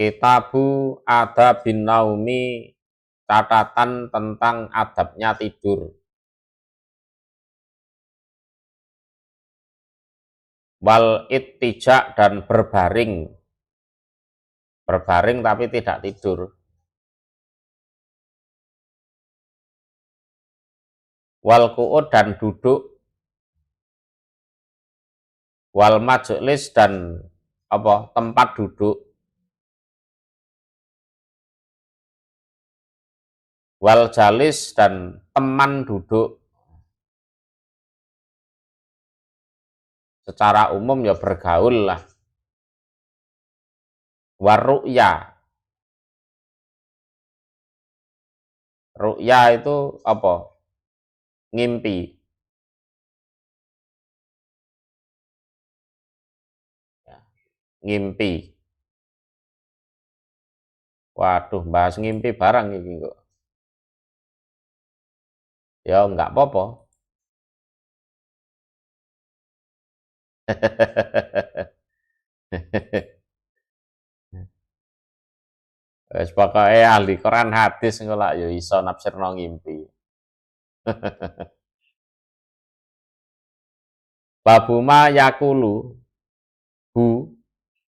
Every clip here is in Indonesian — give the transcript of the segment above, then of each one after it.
Kitabu Adabin Naumi, catatan tentang adabnya tidur. Wal ittija, dan berbaring. Berbaring tapi tidak tidur. Wal qu'ud, dan duduk. Wal majlis, dan tempat duduk. Wal jalis, dan teman duduk. Secara umum ya bergaul lah. Waru'ya. Ru'ya itu ngimpi. Ngimpi. Waduh, bahas ngimpi barang ini kok. Ya enggak apa-apa. Wes pokoke ahli Quran hadis engko lak ya iso nafsirno ngimpi. Babuma yakulu, hu,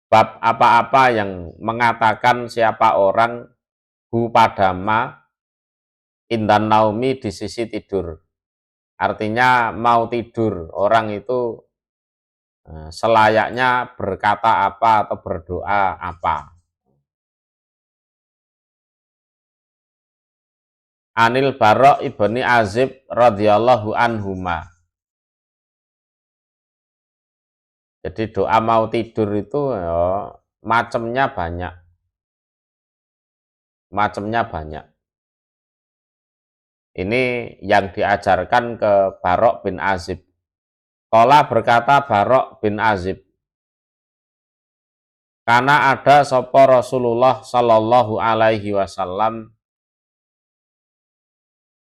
bab apa-apa yang mengatakan siapa orang, hu pada ma, indan naumi, di sisi tidur. Artinya mau tidur orang itu selayaknya berkata apa atau berdoa apa. Anil Barok ibni Azib radhiyallahu anhuma. Jadi doa mau tidur itu ya, macamnya banyak. Macamnya banyak. Ini yang diajarkan ke Barok bin Azib. Qala, berkata Barok bin Azib, karena ada sapa Rasulullah sallallahu alaihi wasallam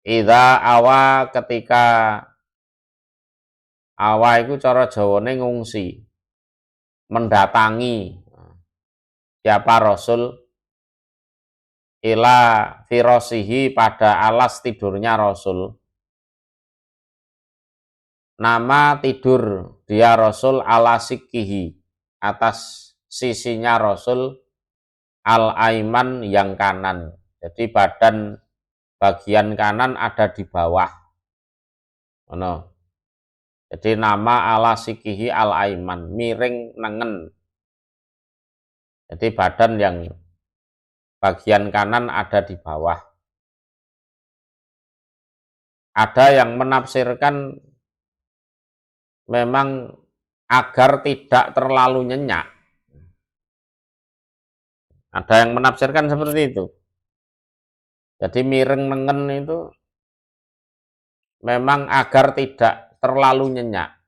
idza awa, ketika awa itu cara Jawane ngungsi, mendatangi siapa Rasul, ila firosihi, pada alas tidurnya Rasul. Nama tidur dia Rasul ala sikihi, atas sisinya Rasul, al-aiman, yang kanan. Jadi badan bagian kanan ada di bawah. Jadi nama ala sikihi al-aiman, miring nengen. Jadi badan yang bagian kanan ada di bawah. Ada yang menafsirkan memang agar tidak terlalu nyenyak. Ada yang menafsirkan seperti itu. Jadi miring nengen itu memang agar tidak terlalu nyenyak.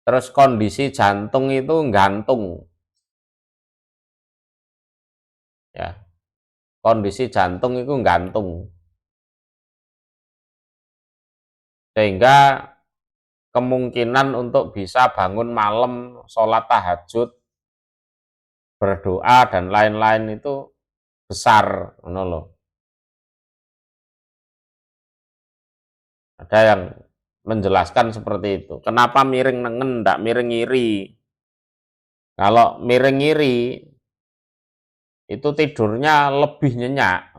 Terus kondisi jantung itu gantung. Ya. Kondisi jantung itu gantung. Sehingga kemungkinan untuk bisa bangun malam, sholat tahajud, berdoa dan lain-lain itu besar, Ada yang menjelaskan seperti itu. Kenapa miring nengen, ndak miring ngiri? Kalau miring ngiri itu tidurnya lebih nyenyak.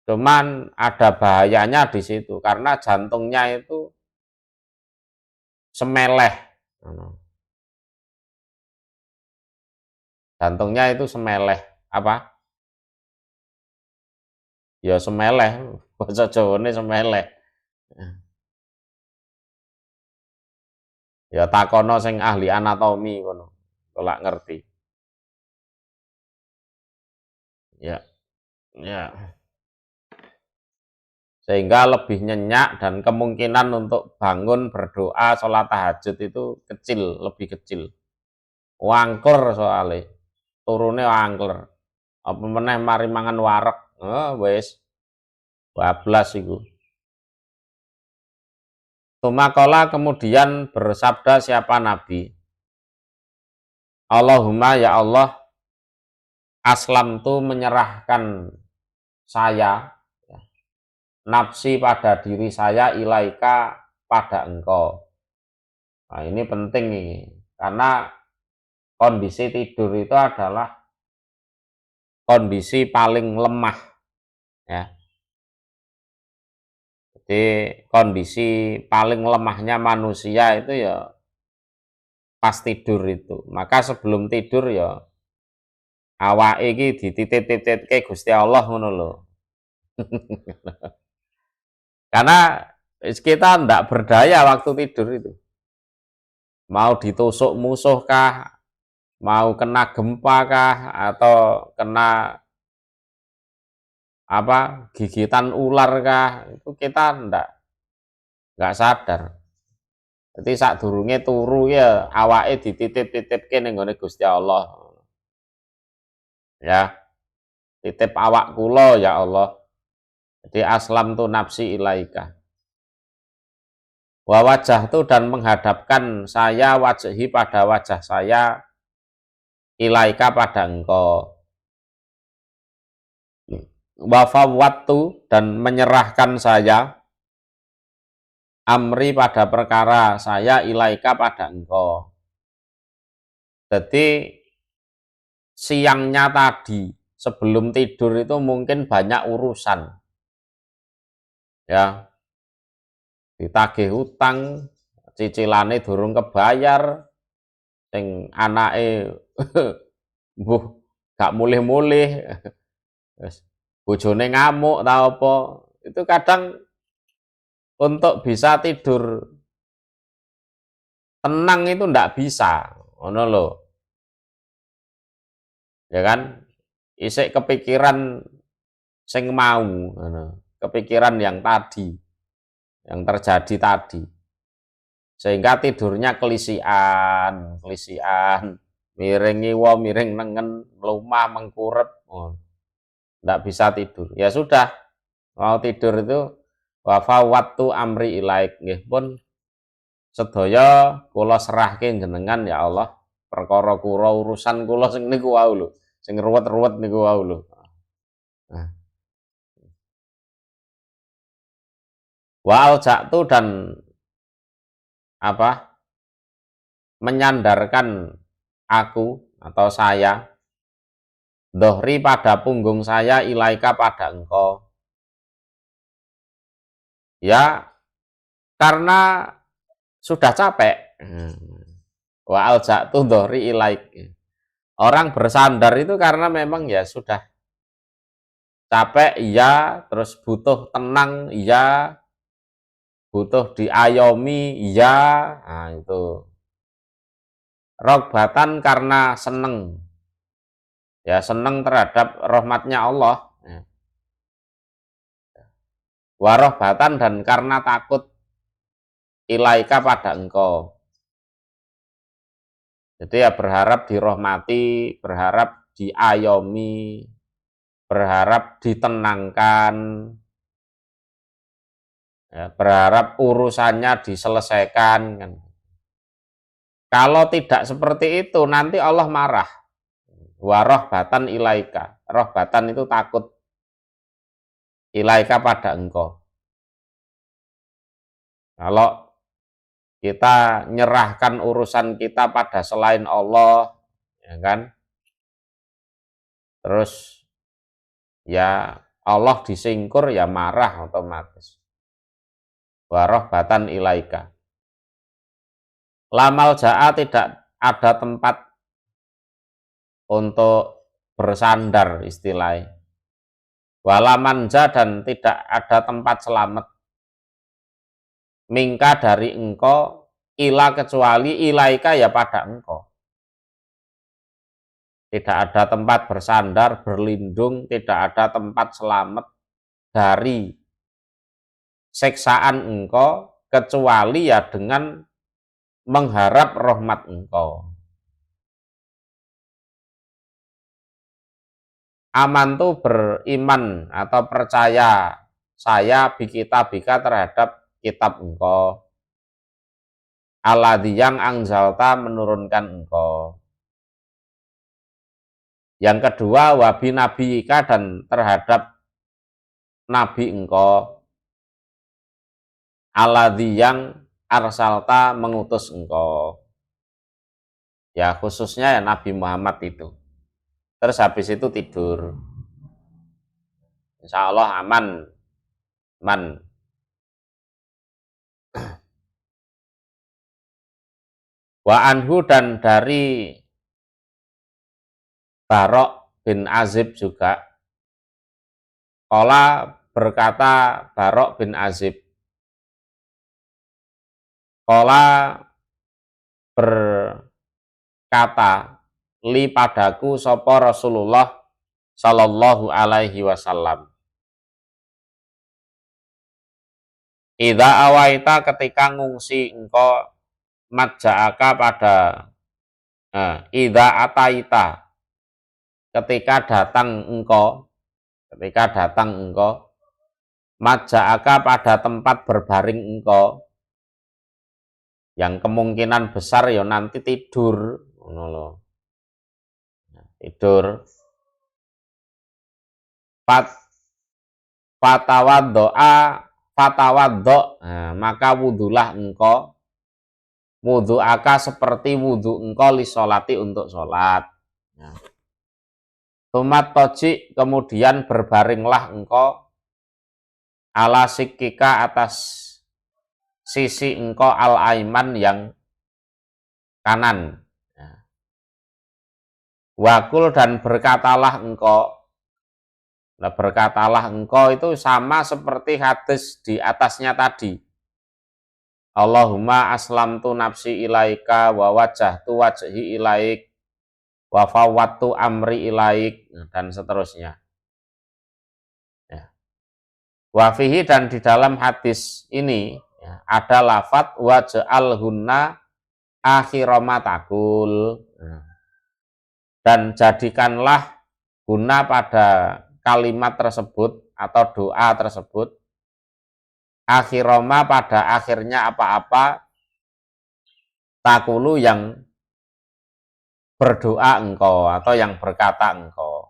Cuman ada bahayanya di situ karena jantungnya itu semeleh. Jantungnya itu semeleh. Apa? Ya semeleh, bahasa Jawane semeleh. Ya takono sing ahli anatomi kono, kalau ngerti. Ya. Ya. Sehingga lebih nyenyak dan kemungkinan untuk bangun berdoa sholat tahajud itu kecil, lebih kecil. Wangker soalnya, turunnya wangker. Apa meneh mari mangan wareg, wes bablas iku. Tumakola, kemudian bersabda siapa Nabi, Allahumma ya Allah, aslam tu menyerahkan saya, nafsi pada diri saya, ilaika pada engkau. Nah, ini penting ini, karena kondisi tidur itu adalah kondisi paling lemah, ya. Jadi kondisi paling lemahnya manusia itu ya pas tidur itu. Maka sebelum tidur ya awake iki dititip-titipke Gusti Allah ngono lho. Karena kita ndak berdaya waktu tidur itu. Mau ditusuk musuh kah, mau kena gempa kah, atau kena apa gigitan ular kah, itu kita ndak sadar. Jadi saat durunge turu ya awake dititip-titipke ning gone Gusti Allah. Ya, titip awak kula ya Allah. Jadi aslam tu nafsi ilaika. Wa wajah tu dan menghadapkan saya wajahi pada wajah saya ilaika pada engkau. Wa fawwattu dan menyerahkan saya amri pada perkara saya ilaika pada engkau. Jadi siangnya tadi sebelum tidur itu mungkin banyak urusan, ya, ditagih hutang, cicilane durung kebayar, sing anake mbuh gak mulih-mulih, bojone ngamuk ta apa, itu kadang untuk bisa tidur tenang itu ndak bisa, ngono lho. Ya kan? Isik kepikiran sing mau, kepikiran yang tadi, yang terjadi tadi. Sehingga tidurnya kelisian, miring ngiwa, miring nengen, melumah, mengkurep, ndak bisa tidur. Ya sudah, mau tidur itu wa fawwattu amri ilaik, nggih pun sedaya kula serahke jenengan ya Allah, perkara kula urusan kula sing niku wau lho, sing ruwet-ruwet niku wau lho. Nah, wa alja'tu dan apa? Menyandarkan aku atau saya dohri pada punggung saya ilaika pada engkau. Ya, karena sudah capek. Wa alja'tu dohri ilaik. Orang bersandar itu karena memang ya sudah capek, iya, terus butuh tenang, iya, butuh diayomi, iya, nah itu. Rogbatan karena seneng, ya seneng terhadap rahmatnya Allah. Warohbatan dan karena takut ilaika pada engkau. Jadi ya berharap dirahmati, berharap diayomi, berharap ditenangkan, ya, berharap urusannya diselesaikan. Kan. Kalau tidak seperti itu nanti Allah marah. Warohbatan ilaika. Rohbatan itu takut ilaika pada engkau. Kalau kita nyerahkan urusan kita pada selain Allah, ya kan? Terus ya Allah disingkur ya marah otomatis. Warohbatan ilaika. Lamal ja'a tidak ada tempat untuk bersandar istilahnya. Walamanja dan tidak ada tempat selamat. Mingka dari engkau, ila kecuali ilaika ya pada engkau. Tidak ada tempat bersandar, berlindung, tidak ada tempat selamat dari siksaan engkau, kecuali ya dengan mengharap rahmat engkau. Aman tuh beriman atau percaya saya bikitabika terhadap kitab engkau. Alladzi yang angzalta menurunkan engkau. Yang kedua, wabi nabiyika, dan terhadap nabi engkau, alladzi yang arsalta, mengutus engkau. Ya khususnya ya Nabi Muhammad itu. Terus habis itu tidur. Insya Allah aman. Man. Wa anhu, dan dari Barok bin Azib juga. Qala, berkata Barok bin Azib. Qala, berkata, li padaku sapa Rasulullah sallallahu alaihi wasallam. Idza awaita, ketika ngungsi engkau, maja'aka pada idza ataita, ketika datang engkau, maja'aka, pada tempat berbaring engkau, yang kemungkinan besar ya nanti tidur, tidur. Fatawaddo, maka wudulah engkau, wudu'aka, seperti wudu engkau, li sholati, untuk sholat. Tumat toji, kemudian berbaringlah engkau, ala sikika, atas sisi engkau, al aiman, yang kanan. Wakul, dan berkatalah engkau. Nah, berkatalah engkau itu sama seperti hadis di atasnya tadi. Allahumma aslamtu nafsi ilaika wa wajjahtu wajhi ilaik wa fawwattu amri ilaik, dan seterusnya. Ya. Wa fihi, dan di dalam hadis ini ya, ada lafadz waj'alhunna akhiramatakul, dan jadikanlah guna pada kalimat tersebut atau doa tersebut, akhiroma, pada akhirnya apa-apa, takulu, yang berdoa engkau atau yang berkata engkau.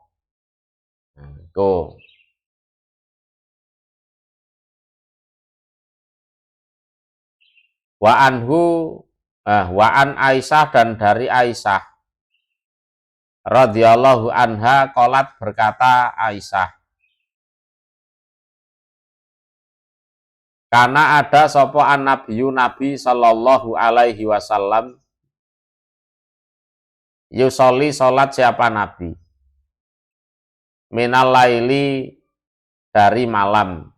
Itu. Wa an Aisyah, dan dari Aisyah radhiyallahu anha, qalat, berkata Aisyah, karena ada sapa an-nabiyyu, nabi sallallahu alaihi wasallam, yusolli, salat siapa nabi, minal laili, dari malam,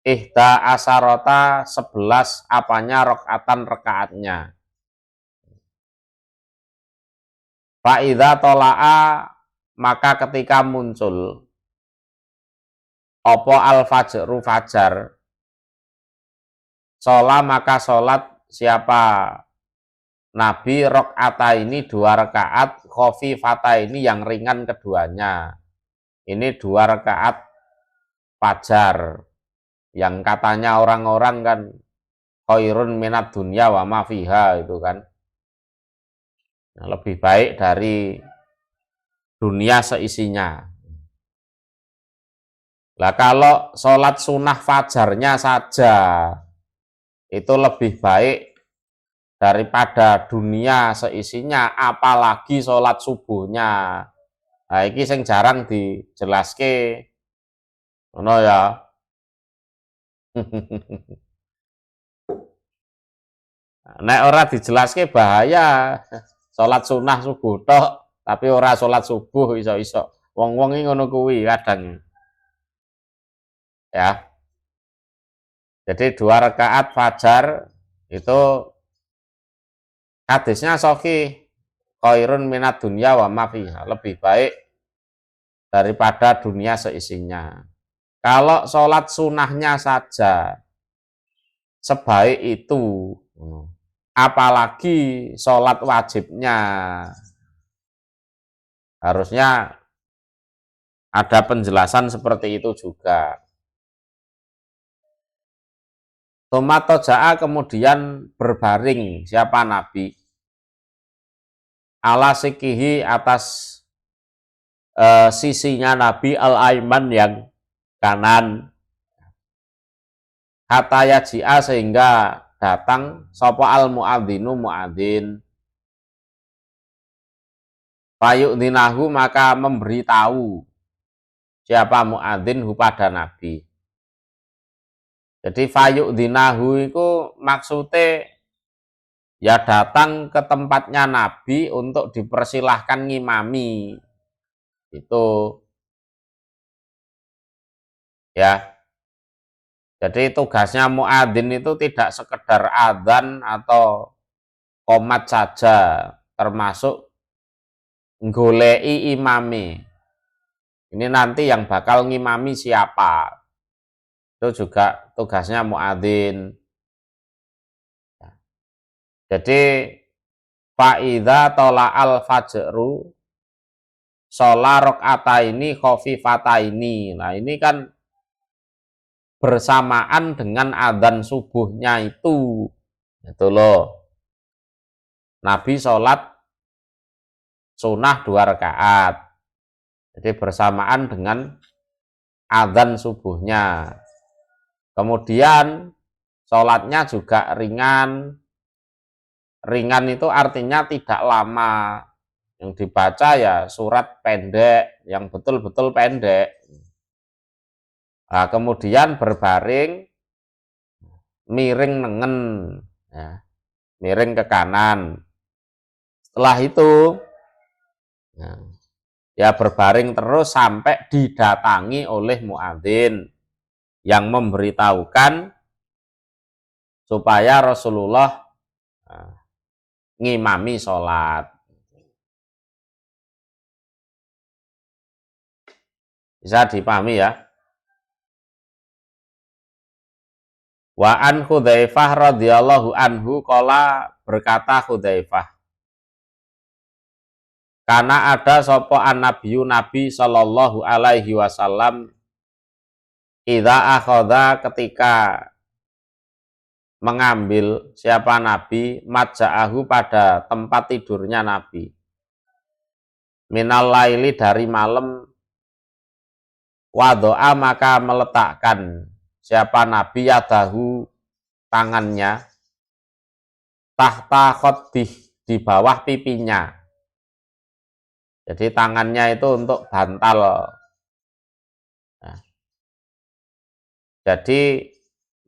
ihda asarota, 11 apanya, rakaatan, rakaatnya. Fa'idha tola'a, maka ketika muncul opo al-fajru, fajar, sholat, maka sholat siapa nabi, rakaata ini, 2 rakaat, khafifata ini, yang ringan keduanya. Ini 2 rakaat fajar, yang katanya orang-orang kan khairun minad dunya wa ma fiha, itu kan. Nah, lebih baik dari dunia seisinya. Nah, kalau sholat sunnah fajarnya saja itu lebih baik daripada dunia seisinya, apalagi sholat subuhnya. Nah, ini yang jarang dijelaske, ngono ya. Nek ora dijelaske bahaya. Sholat sunnah subuh tok, tapi ora sholat subuh iso-iso. Wong-wong iki ngono kuwi kadang. Ya. Jadi 2 rakaat fajar itu hadisnya sahih, khairun minad dunya wa ma fiha, lebih baik daripada dunia seisinya. Kalau sholat sunnahnya saja sebaik itu, apalagi sholat wajibnya. Harusnya ada penjelasan seperti itu juga. Tomato ja'a, kemudian berbaring siapa nabi, ala sikihi, atas sisinya Nabi al-aiman yang kanan, hatta yaji'a sehingga datang sapa al muadzinu muadzin, fayu'dinahu maka memberitahu siapa muadzin hu pada Nabi. Jadi fayu'dinahu itu maksudnya ya datang ke tempatnya Nabi untuk dipersilahkan ngimami. Itu ya. Jadi tugasnya muadzin itu tidak sekedar adzan atau qomat saja, termasuk golei imami. Ini nanti yang bakal ngimami siapa. Itu juga tugasnya muadzin. Jadi fa'idha tola'al fajru sholat rakaataini khafifataini. Nah, ini kan bersamaan dengan adzan subuhnya itu. Itu loh. Nabi sholat sunnah 2 rakaat. Jadi bersamaan dengan adzan subuhnya. Kemudian sholatnya juga ringan. Ringan itu artinya tidak lama. Yang dibaca ya surat pendek, yang betul-betul pendek. Nah, kemudian berbaring, miring nengen, ya, miring ke kanan. Setelah itu, ya berbaring terus sampai didatangi oleh muadzin yang memberitahukan supaya Rasulullah ngimami sholat. Bisa dipahami ya? Wa an Hudzaifah radhiyallahu anhu qala, berkata Hudzaifah, karena ada sapa an-nabiyyu nabi sallallahu alaihi wasallam idza akhadha ketika mengambil siapa nabi maja'ahu pada tempat tidurnya nabi minal laili dari malam, wadoa maka meletakkan siapa nabi yadahu tangannya tahta khoddih di bawah pipinya. Jadi tangannya itu untuk bantal. Nah, jadi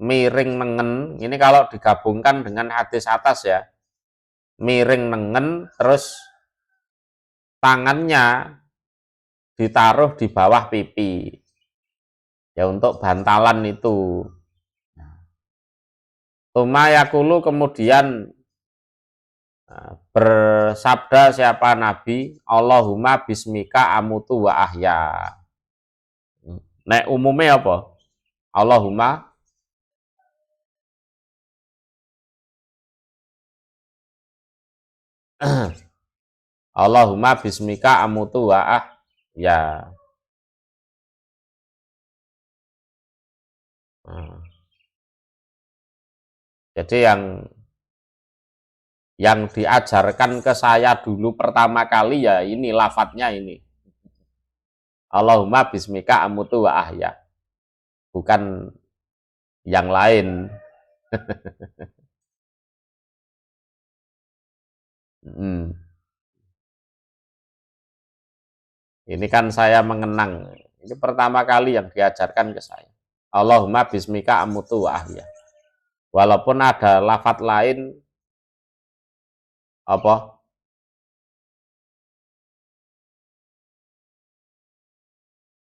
miring nengen, ini kalau digabungkan dengan hadis atas ya, miring nengen terus tangannya ditaruh di bawah pipi. Ya untuk bantalan itu. Tuma yakulu kemudian bersabda siapa Nabi, Allahumma bismika amutu wa ahya. Nek umumnya apa? Allahumma Allahumma bismika amutu wa ahya. Jadi yang diajarkan ke saya dulu pertama kali ya ini lafadznya ini. Allahumma bismika amutu wa ahya. Bukan yang lain. Ini kan saya mengenang. Ini pertama kali yang diajarkan ke saya. Allahumma bismika amutu wa ahya. Walaupun ada lafadz lain apa?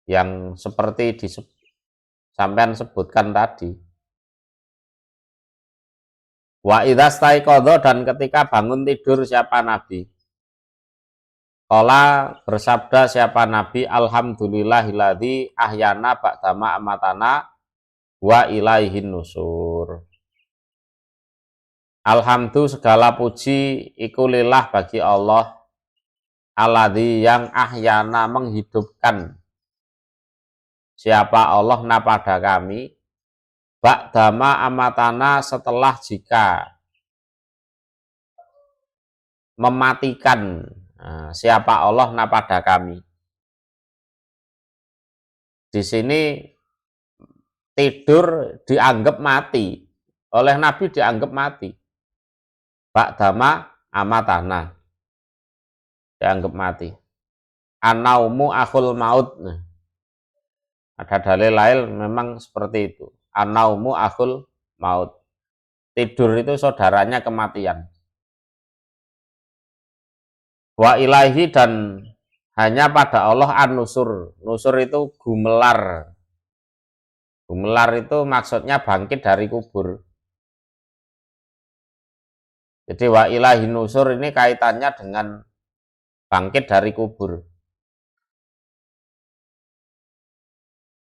Yang seperti sampean sebutkan tadi. Wa idza staiqadha dan ketika bangun tidur siapa Nabi? Qala bersabda siapa Nabi, alhamdulillahilladzi ahyana ba'dama amatana wa ilaihin nusur. Alhamdulillah segala puji iku lillah bagi Allah, alladzi yang ahyana menghidupkan siapa Allah na pada kami, ba'dama amatana setelah jika mematikan siapa Allah na pada kami. di sini tidur dianggap mati. Oleh Nabi dianggap mati. Ba'dama amatana. Dianggap mati. Anaumu akhul maut. Nah, ada dalil lain memang seperti itu. Anaumu akhul maut. Tidur itu saudaranya kematian. Wa ilahi, dan hanya pada Allah an-nusur. Nusur itu gumelar. Gumelar itu maksudnya bangkit dari kubur. Jadi wa ilahi nusur ini kaitannya dengan bangkit dari kubur.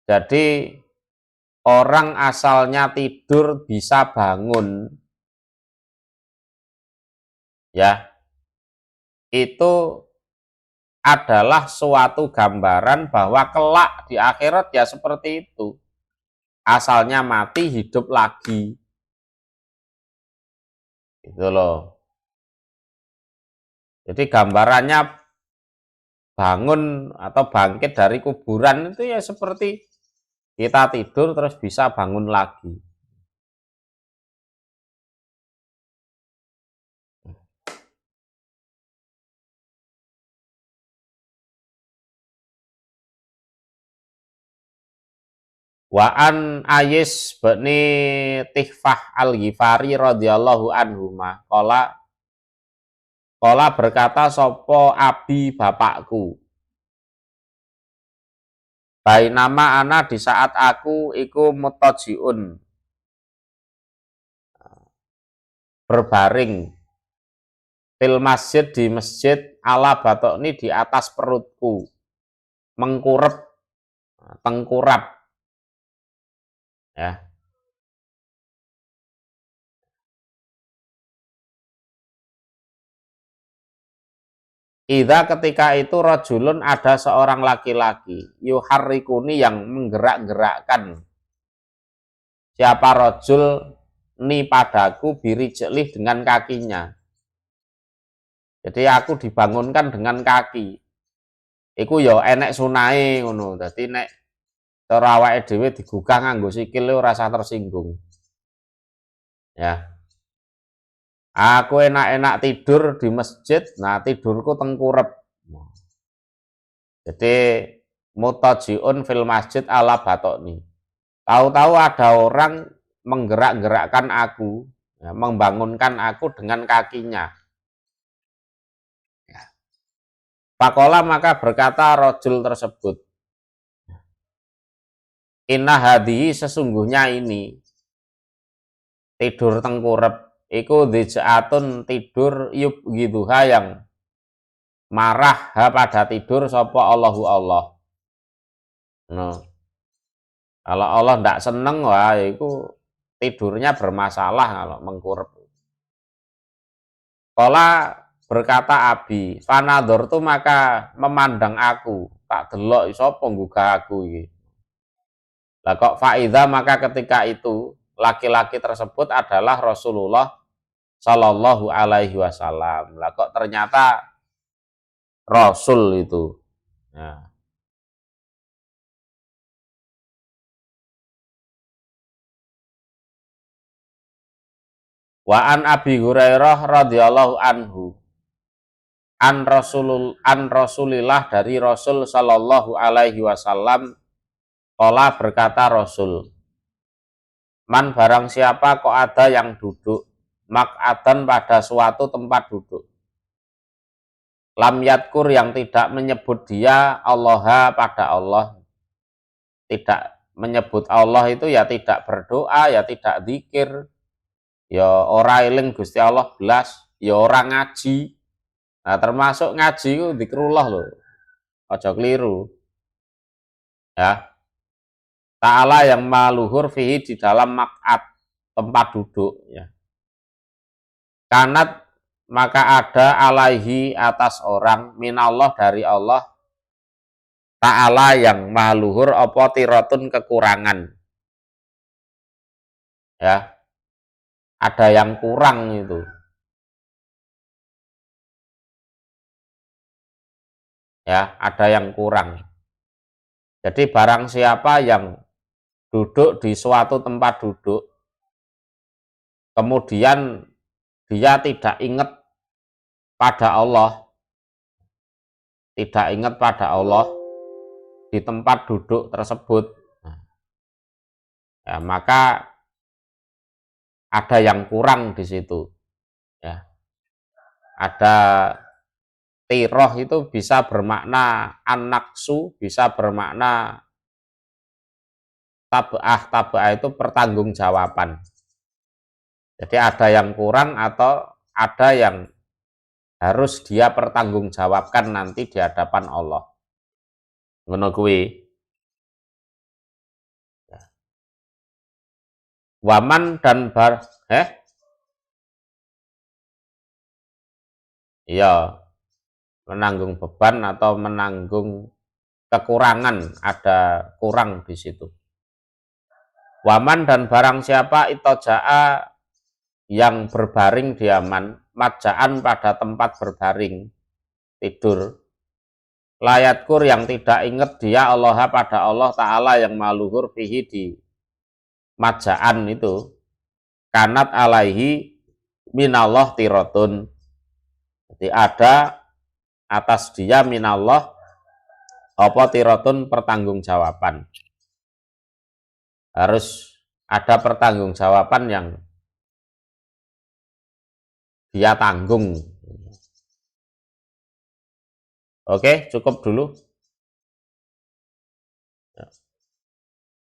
Jadi orang asalnya tidur bisa bangun, ya, itu adalah suatu gambaran bahwa kelak di akhirat ya seperti itu. Asalnya mati, hidup lagi. Itu loh. Jadi gambarannya bangun atau bangkit dari kuburan itu ya seperti kita tidur terus bisa bangun lagi. Wa an Ayis bani Tihfah al-Ghifari radhiyallahu anhu Kola berkata sopo abi bapakku. Bainama ana di saat aku iku mutajiun, berbaring fil masjid, di masjid, ala batokni, di atas perutku, mengkurep, tengkurap, ya. Idza, ketika itu rajulun, ada seorang laki-laki, yuharrikuni, yang menggerak-gerakkan. Siapa rajul ni padaku, birijlih, dengan kakinya. Jadi aku dibangunkan dengan kaki. Iku ya enek sunahe ngono. Dadi nek cara awake dhewe digugah nganggo sikil ora usah tersinggung. Ya. Aku enak-enak tidur di masjid, nah tidurku tengkurep. Jadi mutajiun fil masjid ala batokni. Tahu-tahu ada orang menggerak-gerakkan aku, ya, membangunkan aku dengan kakinya. Ya. Pakola, maka berkata rojul tersebut, inna hadihi, sesungguhnya ini tidur tengkurep, iku dijatun, tidur yub giduha, yang marah ha pada tidur sopo Allahu Allah. No. Kalau Allah ndak seneng, wah itu tidurnya bermasalah kalau mengkurep. Kala berkata Abi, panador tu, maka memandang aku, tak delok sapa nggugah aku iki. Lah kok faida, maka ketika itu laki-laki tersebut adalah Rasulullah Shallallahu Alaihi Wasallam. Lah kok ternyata Rasul itu. Ya. Wa an Abi Hurairah radhiyallahu anhu, an Rasulillah, dari Rasul Shallallahu Alaihi Wasallam, qala berkata Rasul, man, barang siapa, kok ada yang duduk, mak'adan, pada suatu tempat duduk, lam yadkur, yang tidak menyebut dia Allah, pada Allah, tidak menyebut Allah itu ya tidak berdoa, ya tidak zikir, ya ora eling Gusti Allah belas, ya ora ngaji. Nah, termasuk ngaji itu zikrullah loh. Aja keliru. Ya. Ta'ala, yang maluhur fihi, di dalam mak'at, tempat duduk, ya. Kanat, maka ada alaihi, atas orang, minallah, dari Allah Ta'ala, yang maluhur, apa tirotun, kekurangan. Ya. Ada yang kurang itu. Ya, ada yang kurang. Jadi barang siapa yang duduk di suatu tempat duduk, kemudian dia tidak ingat pada Allah, tidak ingat pada Allah di tempat duduk tersebut, ya, maka ada yang kurang di situ. Ya. Ada tiroh itu bisa bermakna an-naqsu, bisa bermakna tab'ah itu pertanggungjawaban. Jadi ada yang kurang atau ada yang harus dia pertanggungjawabkan nanti di hadapan Allah. Ngono kuwi. Waman dan iya, menanggung beban atau menanggung kekurangan, ada kurang di situ. Waman dan barang siapa itoja'a yang berbaring diaman, majaan pada tempat berbaring, tidur, layatkur yang tidak ingat dia Allah pada Allah Ta'ala yang maluhur fihi di majaan itu, kanat alaihi minallah tirotun. Jadi ada atas dia minallah apa tirotun pertanggungjawaban. Harus ada pertanggungjawaban yang dia tanggung. Oke, cukup dulu.